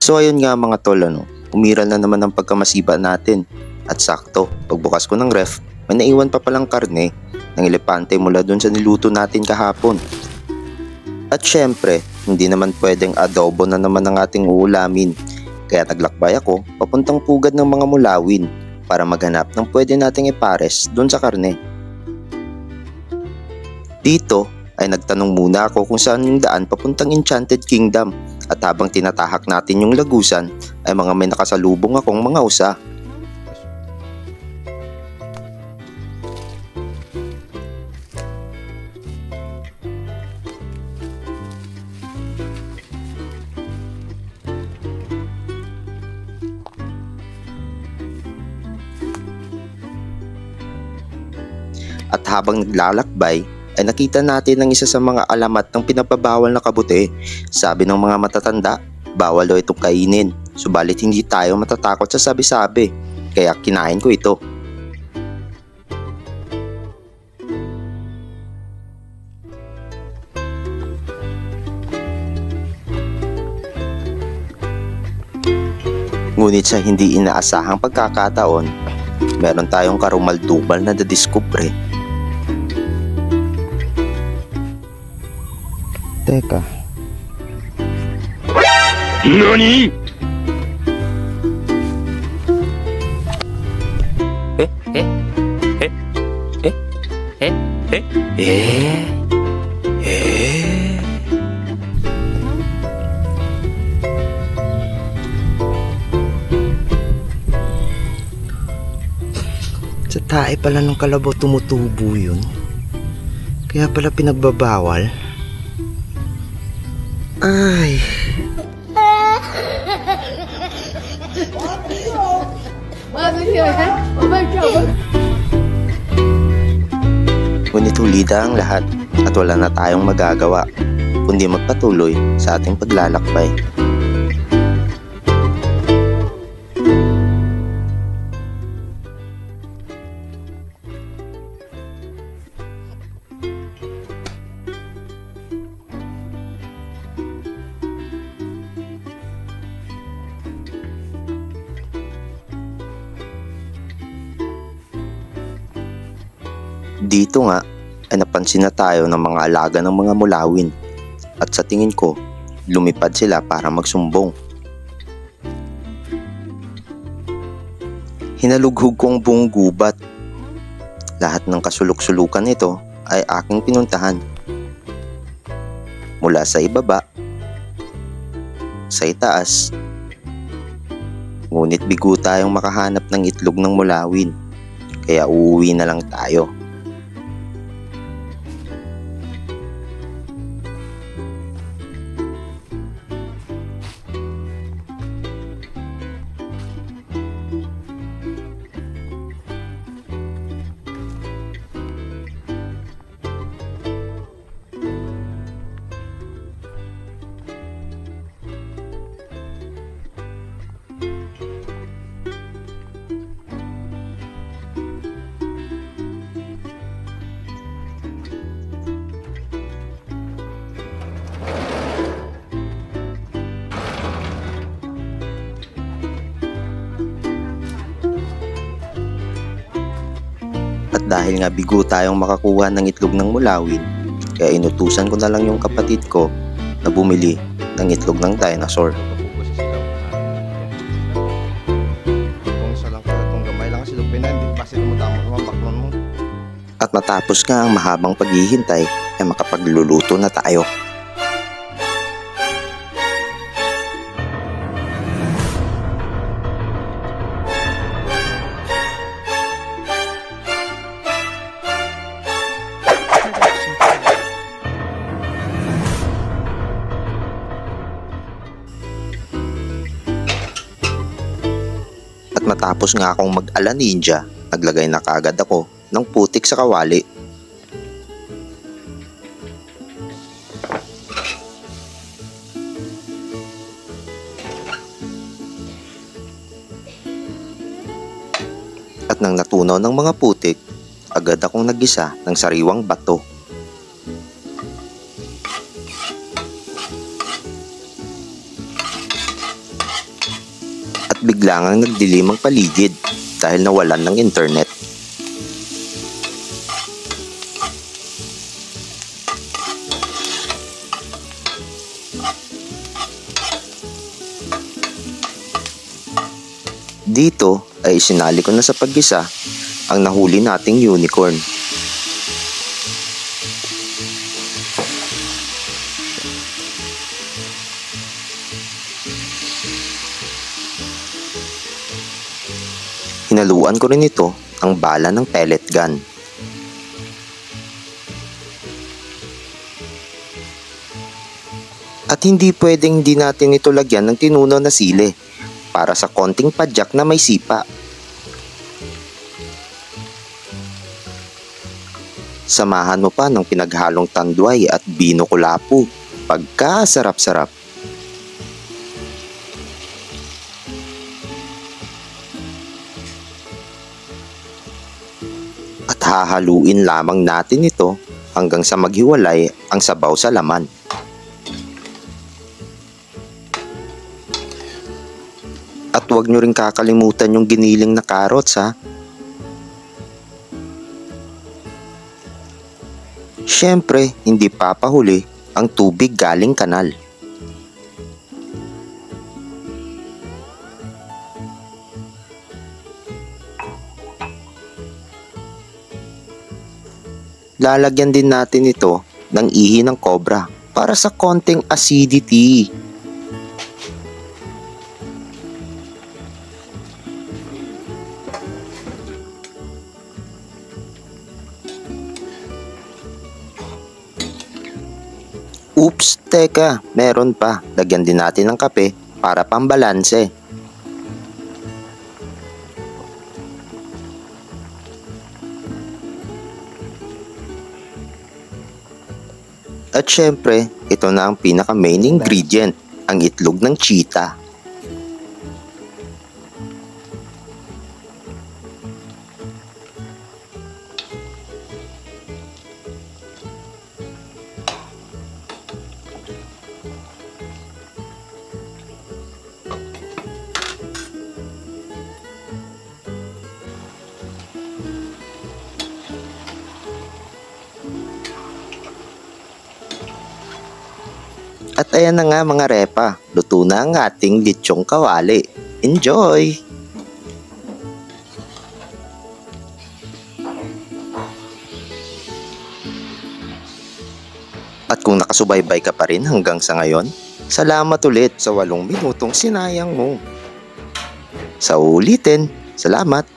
So ayun nga mga tol, umiral na naman ang pagkamasiba natin. At sakto, pagbukas ko ng ref, may naiwan pa palang karne ng elepante mula dun sa niluto natin kahapon. At syempre, hindi naman pwedeng adobo na naman ang ating uulamin. Kaya naglakbay ako papuntang pugad ng mga mulawin para maghanap ng pwede nating ipares dun sa karne. Dito ay nagtanong muna ako kung saan yung daan papuntang Enchanted Kingdom. At habang tinatahak natin yung lagusan ay may nakasalubong akong mga usa. At habang naglalakbay ay nakita natin ang isa sa mga alamat ng pinapabawal na kabuti. Sabi ng mga matatanda, bawal daw itong kainin. Subalit hindi tayo matatakot sa sabi-sabi, kaya kinain ko ito. Ngunit sa hindi inaasahang pagkakataon, meron tayong karumal-dumal na nadiskubre. Teka. NANI?! Sa tae pala ng kalabaw tumutubo yun. Kaya pala pinagbabawal. Ay. Ngunit hulida ang lahat at wala na tayong magagawa kundi magpatuloy sa ating paglalakbay. Dito nga ay napansin na tayo ng mga alaga ng mga mulawin at sa tingin ko lumipad sila para magsumbong. Hinalughog ko ang buong gubat. Lahat ng kasulok-sulukan nito ay aking pinuntahan. Mula sa ibaba, sa itaas. Ngunit bigo tayong makahanap ng itlog ng mulawin, kaya uuwi na lang tayo. At dahil nga bigo tayong makakuha ng itlog ng mulawin, kaya inutusan ko na lang yung kapatid ko na bumili ng itlog ng dinosaur. At matapos nga ang mahabang paghihintay ay makapagluluto na tayo. At matapos nga akong mag-ala ninja, naglagay na kaagad ako ng putik sa kawali. At nang natunaw ng mga putik, agad akong nagisa ng sariwang bato. at bigla ngang nagdilim ang paligid dahil nawalan ng internet. Dito ay isinali ko na sa paggisa ang nahuli nating unicorn. Hinaluan ko rin ito ang bala ng pellet gun. At hindi pwedeng di natin ito lagyan ng tinunaw na sili para sa konting padyak na may sipa. Samahan mo pa ng pinaghalong tanduay at bino kulapu. Pagkasarap-sarap. At hahaluin lamang natin ito hanggang sa maghiwalay ang sabaw sa laman. At huwag nyo rin kakalimutan yung giniling na carrots ha. Siyempre, hindi papahuli ang tubig galing kanal. Lalagyan din natin ito ng ihi ng cobra para sa konting acidity. Oops, teka, meron pa. Lagyan din natin ng kape para pambalanse. At syempre, ito na ang pinaka main ingredient, ang itlog ng cheetah. At ayan na nga mga repa, luto na ang ating lechong kawali. Enjoy! At kung nakasubaybay ka pa rin hanggang sa ngayon, salamat ulit sa 8 minutong sinayang mo. Sa ulitin, salamat!